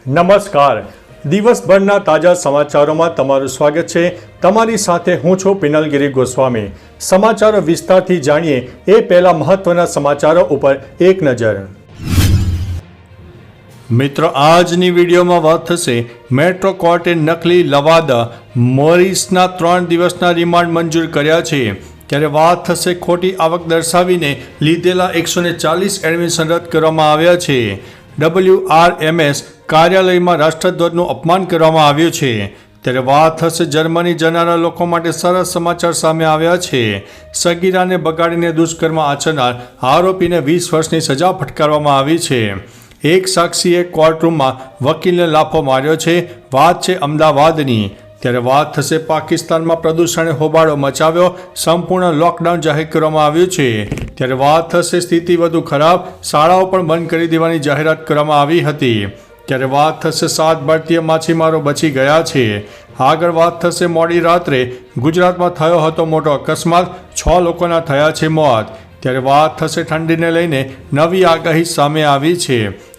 નમસ્કાર. દિવસભરના તાજા સમાચારોમાં તમારું સ્વાગત છે. તમારી સાથે હું છું પિનલગીરી ગોસ્વામી. સમાચારો વિસ્તારથી જાણીએ એ પહેલા મહત્વના સમાચારો ઉપર એક નજર. મિત્રો, આજની વિડીયોમાં વાત થશે મેટ્રો કોર્ટે નકલી લવાદ મોરિસના 3 દિવસના રિમાન્ડ મંજૂર કર્યા છે. ત્યારે વાત થશે ખોટી આવક દર્શાવીને લીધેલા 140 એડમિશન રદ કરવામાં આવ્યા છે. WRMS કાર્યાલયમાં રાષ્ટ્રધ્વજનું અપમાન કરવામાં આવ્યું છે. ત્યારે વાત થશે જર્મની જનારા લોકો માટે સરસ સમાચાર સામે આવ્યા છે. સગીરાને બગાડીને દુષ્કર્મ આચરનાર આરોપીને 20 વર્ષની સજા ફટકારવામાં આવી છે. એક સાક્ષીએ કોર્ટરૂમમાં વકીલને લાફો માર્યો છે. વાત છે અમદાવાદની. ત્યારે વાત થશે પાકિસ્તાનમાં પ્રદૂષણે હોબાળો મચાવ્યો, સંપૂર્ણ લોકડાઉન જાહેર કરવામાં આવ્યું છે. ત્યારે વાત થશે સ્થિતિ વધુ ખરાબ, શાળાઓ પણ બંધ કરી દેવાની જાહેરાત કરવામાં આવી હતી. ત્યારે વાત થશે 7 ભારતીય માછીમારો બચી ગયા છે. આગળ વાત થશે મોડી રાત્રે ગુજરાતમાં થયો હતો મોટો અકસ્માત, 6 લોકોના થયા છે મોત. ત્યારે વાત થશે ઠંડીને લઈને નવી આગાહી સામે આવી છે.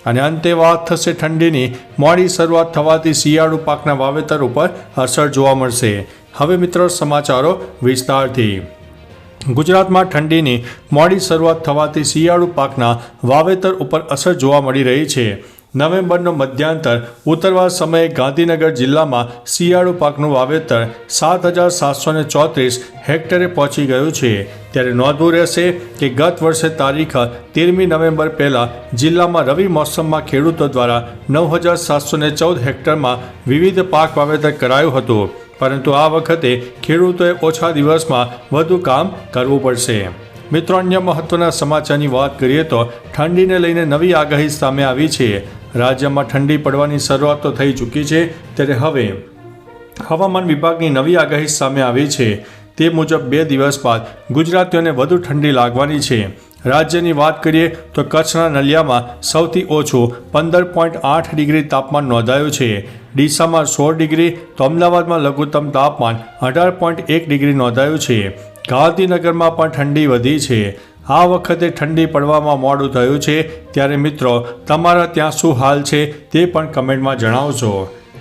અને અંતે વાત થશે ઠંડીની મોડી શરૂઆત થવાથી શિયાળુ પાકના વાવેતર ઉપર અસર જોવા મળશે. હવે મિત્રો સમાચારો વિસ્તારથી. ગુજરાતમાં ઠંડીની મોડી શરૂઆત થવાથી શિયાળુ પાકના વાવેતર ઉપર અસર જોવા મળી રહી છે. નવેમ્બરનો મધ્યાંતર ઉતરવા સમયે ગાંધીનગર જિલ્લામાં શિયાળુ પાકનું વાવેતર 7,734 હેક્ટરે પહોંચી ગયું છે. ત્યારે નોંધવું રહેશે કે ગત વર્ષે તારીખ 13મી નવેમ્બર પહેલાં જિલ્લામાં રવિ મોસમમાં ખેડૂતો દ્વારા 9,714 હેક્ટરમાં વિવિધ પાક વાવેતર કરાયું હતું. પરંતુ આ વખતે ખેડૂતોએ ઓછા દિવસમાં વધુ કામ કરવું પડશે. મિત્રો, અન્ય મહત્વના સમાચારની વાત કરીએ તો ઠંડીને લઈને નવી આગાહી સામે આવી છે. રાજ્યમાં ઠંડી પડવાની શરૂઆત તો થઈ ચૂકી છે. ત્યારે હવે હવામાન વિભાગની નવી આગાહી સામે આવી છે. તે મુજબ 2 દિવસ બાદ ગુજરાતીઓને વધુ ઠંડી લાગવાની છે. રાજ્યની વાત કરીએ તો કચ્છના નલિયામાં સૌથી ઓછું 15.8 ડિગ્રી તાપમાન નોંધાયું છે. ડીસામાં 16 ડિગ્રી તો અમદાવાદમાં લઘુત્તમ તાપમાન 18.1 ડિગ્રી નોંધાયું છે. ગાંધીનગરમાં પણ ઠંડી વધી છે. આ વખતે ઠંડી પડવામાં મોડું થયું છે. ત્યારે મિત્રો, તમારા ત્યાં શું હાલ છે તે પણ કમેન્ટમાં જણાવજો.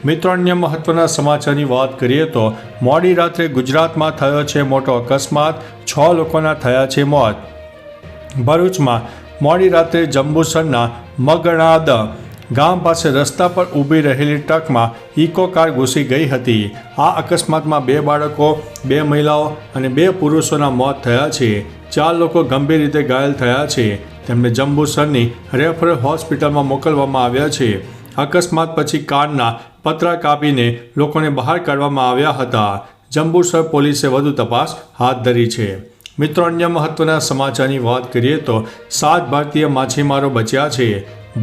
મિત્રો, અન્ય મહત્વના સમાચારની વાત કરીએ તો મોડી રાત્રે ગુજરાતમાં થયો છે મોટો અકસ્માત, 6 લોકોના થયા છે મોત. ભરૂચમાં મોડી રાત્રે જંબુસરના મગણાદ ગામ પાસે રસ્તા પર ઊભી રહેલી ટ્રકમાં ઇકો કાર ઘૂસી ગઈ હતી. આ અકસ્માતમાં 2 બાળકો, 2 મહિલાઓ અને 2 પુરુષોના મોત થયા છે. 4 લોકો ગંભીર રીતે ઘાયલ થયા છે. તેમને જંબુસરની રેફરલ હોસ્પિટલમાં મોકલવામાં આવ્યા છે. અકસ્માત પછી કારના પતરા કાપીને લોકોને બહાર કાઢવામાં આવ્યા હતા. જંબુસર પોલીસે વધુ તપાસ હાથ ધરી છે. મિત્રો, અન્ય મહત્વના સમાચારની વાત કરીએ તો 7 ભારતીય માછીમારો બચ્યા છે.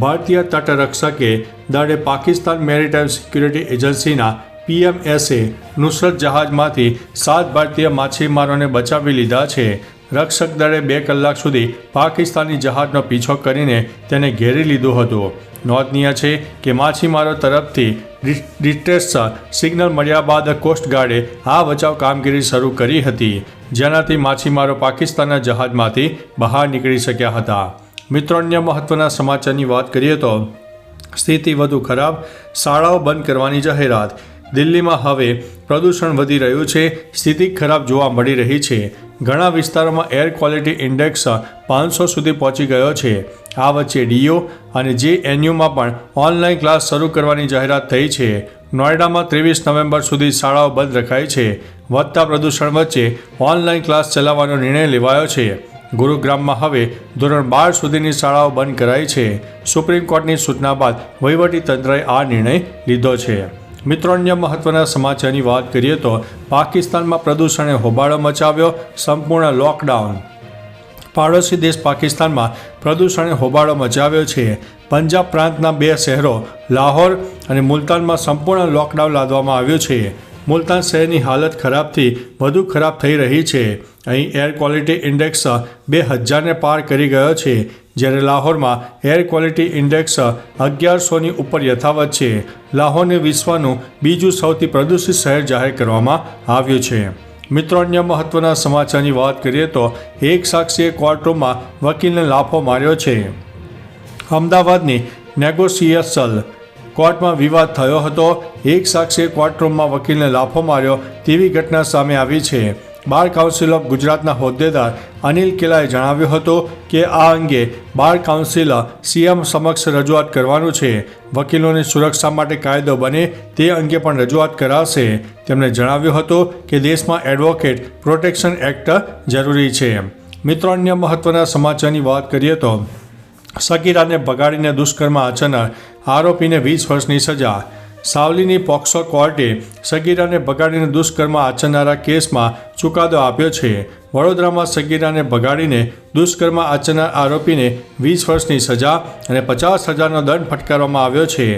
ભારતીય તટરક્ષકે દળે પાકિસ્તાન મેરીટાઈમ સિક્યુરિટી એજન્સીના PMSA નુસરત જહાજમાંથી 7 ભારતીય માછીમારોને બચાવી લીધા છે. રક્ષક દળે 2 કલાક સુધી પાકિસ્તાની જહાજનો પીછો કરીને તેને ઘેરી લીધું હતું. નોંધનીય છે કે માછીમારો તરફથી ડિસ્ટ્રેસ સિગ્નલ મળ્યા બાદ કોસ્ટગાર્ડે આ બચાવ કામગીરી શરૂ કરી હતી, જેનાથી માછીમારો પાકિસ્તાનના જહાજમાંથી બહાર નીકળી શક્યા હતા. મિત્રો, અન્ય મહત્વના સમાચારની વાત કરીએ તો સ્થિતિ વધુ ખરાબ, શાળાઓ બંધ કરવાની જાહેરાત. દિલ્હીમાં હવે પ્રદૂષણ વધી રહ્યું છે. સ્થિતિ ખરાબ જોવા મળી રહી છે. ઘણા વિસ્તારોમાં એર ક્વોલિટી ઇન્ડેક્સ 500 સુધી પહોંચી ગયો છે. આ વચ્ચે DO અને JNUમાં પણ ઓનલાઈન ક્લાસ શરૂ કરવાની જાહેરાત થઈ છે. નોઈડામાં 23 નવેમ્બર સુધી શાળાઓ બંધ રખાઈ છે. વધતા પ્રદૂષણ વચ્ચે ઓનલાઈન ક્લાસ ચલાવવાનો નિર્ણય લેવાયો છે. ગુરુગ્રામમાં હવે ધોરણ 12 સુધીની શાળાઓ બંધ કરાઈ છે. સુપ્રીમ કોર્ટની સૂચના બાદ વહીવટીતંત્રએ આ નિર્ણય લીધો છે. મિત્રો, અન્ય મહત્વના સમાચારની વાત કરીએ તો પાકિસ્તાનમાં પ્રદૂષણે હોબાળો મચાવ્યો, સંપૂર્ણ લોકડાઉન. પાડોશી દેશ પાકિસ્તાનમાં પ્રદૂષણે હોબાળો મચાવ્યો છે. પંજાબ પ્રાંતના 2 શહેરો લાહોર અને મુલતાનમાં સંપૂર્ણ લોકડાઉન લાદવામાં આવ્યું છે. મુલતાન શહેરની હાલત ખરાબથી વધુ ખરાબ થઈ રહી છે. અહીં એર ક્વોલિટી ઇન્ડેક્સ 2000ને પાર કરી ગયો છે. જ્યારે લાહોરમાં એર ક્વોલિટી ઇન્ડેક્સ 1100ની ઉપર યથાવત છે. લાહોરને વિશ્વનું બીજું સૌથી પ્રદૂષિત શહેર જાહેર કરવામાં આવ્યું છે. મિત્રો, અન્ય મહત્વના સમાચારની વાત કરીએ તો એક સાક્ષીએ કોર્ટરૂમમાં વકીલને લાફો માર્યો છે. અમદાવાદની નેગોશિયેશન કોર્ટમાં વિવાદ થયો હતો. એક સાક્ષીએ કોર્ટરૂમમાં વકીલને લાફો માર્યો તેવી ઘટના સામે આવી છે. બાર કાઉન્સિલ ઓફ ગુજરાતના હોદ્દેદાર અનિલ કેલાએ જણાવ્યું હતું કે આ અંગે બાર કાઉન્સિલ સીએમ સમક્ષ રજૂઆત કરવાનું છે. વકીલોની સુરક્ષા માટે કાયદો બને તે અંગે પણ રજૂઆત કરાશે. તેમણે જણાવ્યું હતું કે દેશમાં એડવોકેટ પ્રોટેક્શન એક્ટ જરૂરી છે. મિત્રો, અન્ય મહત્વના સમાચારની વાત કરીએ તો સગીરાને ભગાડીને દુષ્કર્મ આચરનાર આરોપીને 20 વર્ષની સજા. સાવલીની પોક્સો કોર્ટે સગીરાને ભગાડીને દુષ્કર્મ આચરનારા કેસમાં ચુકાદો આપ્યો છે. વડોદરામાં સગીરાને ભગાડીને દુષ્કર્મ આચરનાર આરોપીને 20 વર્ષની સજા અને 50,000નો દંડ ફટકારવામાં આવ્યો છે.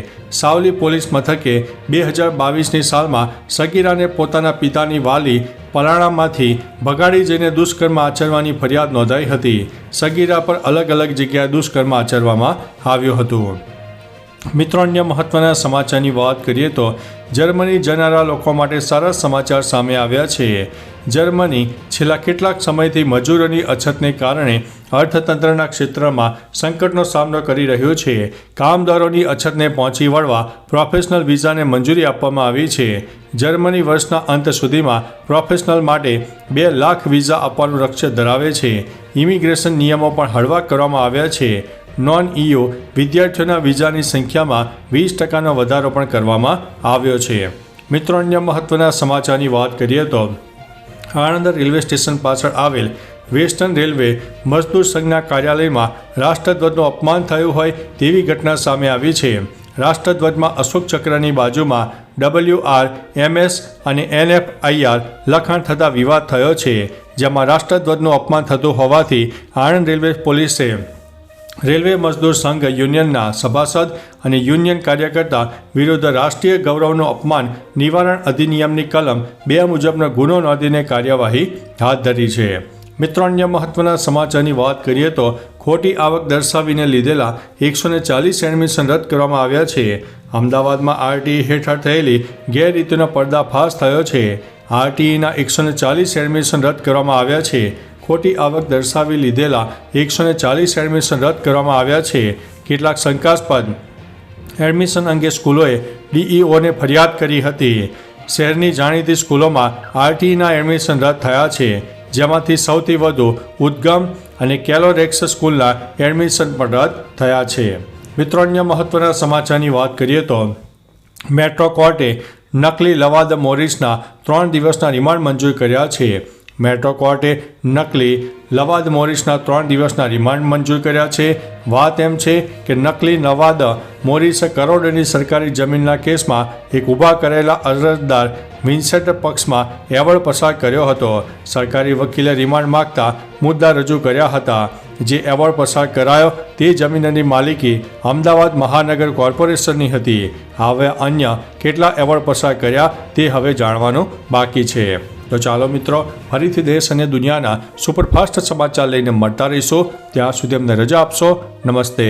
સાવલી પોલીસ મથકે 2022ની સાલમાં સગીરાને પોતાના પિતાની વાલી પલાણામાંથી ભગાડી જઈને દુષ્કર્મ આચરવાની ફરિયાદ નોંધાઈ હતી. સગીરા પર અલગ અલગ જગ્યાએ દુષ્કર્મ આચરવામાં આવ્યું હતું. મિત્રો, અન્ય મહત્વના સમાચારની વાત કરીએ તો જર્મની જનારા લોકો માટે સારા સમાચાર સામે આવ્યા છે. જર્મની છેલ્લા કેટલાક સમયથી મજૂરોની અછતને કારણે અર્થતંત્રના ક્ષેત્રમાં સંકટનો સામનો કરી રહ્યું છે. કામદારોની અછતને પહોંચી વળવા પ્રોફેશનલ વિઝાને મંજૂરી આપવામાં આવી છે. જર્મની વર્ષના અંત સુધીમાં પ્રોફેશનલ માટે 2 લાખ વિઝા આપવાનું લક્ષ્ય ધરાવે છે. ઇમિગ્રેશન નિયમો પણ હળવા કરવામાં આવ્યા છે. નોન EU વિદ્યાર્થીઓના વિઝાની સંખ્યામાં 20%નો વધારો પણ કરવામાં આવ્યો છે. મિત્રો, અન્ય મહત્વના સમાચારની વાત કરીએ તો આણંદ રેલવે સ્ટેશન પાછળ આવેલ વેસ્ટર્ન રેલવે મજદૂર સંઘના કાર્યાલયમાં રાષ્ટ્રધ્વજનું અપમાન થયું હોય તેવી ઘટના સામે આવી છે. રાષ્ટ્રધ્વજમાં અશોક ચક્રની બાજુમાં WR, MS અને NFIR લખાણ થતાં વિવાદ થયો છે, જેમાં રાષ્ટ્રધ્વજનું અપમાન થતું હોવાથી આણંદ રેલવે પોલીસે રેલવે મજદૂર સંઘ યુનિયનના સભાસદ અને યુનિયન કાર્યકર્તા વિરુદ્ધ રાષ્ટ્રીય ગૌરવનું અપમાન નિવારણ અધિનિયમની કલમ 2 મુજબનો ગુનો નોંધીને કાર્યવાહી હાથ ધરી છે. મિત્રો, અન્ય મહત્વના સમાચારની વાત કરીએ તો ખોટી આવક દર્શાવીને લીધેલા 140 એડમિશન રદ કરવામાં આવ્યા છે. અમદાવાદમાં RTE હેઠળ થયેલી ગેરરીતિનો પર્દાફાશ થયો છે. RTEના 140 એડમિશન રદ કરવામાં આવ્યા છે. ખોટી આવક દર્શાવી લીધેલા 140 એડમિશન રદ કરવામાં આવ્યા છે. કેટલાક શંકાસ્પદ એડમિશન અંગે સ્કૂલોએ DEOને ફરિયાદ કરી હતી. શહેરની જાણીતી સ્કૂલોમાં RTEના એડમિશન રદ થયા છે, જેમાંથી સૌથી વધુ ઉદ્ગમ અને કેલોરેક્સ સ્કૂલના એડમિશન પણ રદ થયા છે. મિત્રો, અન્ય મહત્વના સમાચારની વાત કરીએ તો મેટ્રો કોર્ટે નકલી લવાદ મોરિસના 3 દિવસના રિમાન્ડ મંજૂર કર્યા છે. મેટ્રો કોર્ટે નકલી લવાદ મોરિસના 3 દિવસના રિમાન્ડ મંજૂર કર્યા છે. વાત એમ છે કે નકલી લવાદ મોરિસે કરોડોની સરકારી જમીનના કેસમાં એક ઊભા કરેલા અરજદાર વિન્સેન્ટ પક્ષમાં એવોર્ડ પસાર કર્યો હતો. સરકારી વકીલે રિમાન્ડ માંગતા મુદ્દા રજૂ કર્યા હતા. જે એવોર્ડ પસાર કરાયો તે જમીનની માલિકી અમદાવાદ મહાનગર કોર્પોરેશનની હતી. હવે અન્ય કેટલા એવોર્ડ પસાર કર્યા તે હવે જાણવાનું બાકી છે. તો ચાલો મિત્રો, ફરીથી દેશ અને દુનિયાના સુપરફાસ્ટ સમાચાર લઈને મળતા રહીશું. ત્યાં સુધી અમને રજા આપશો. નમસ્તે.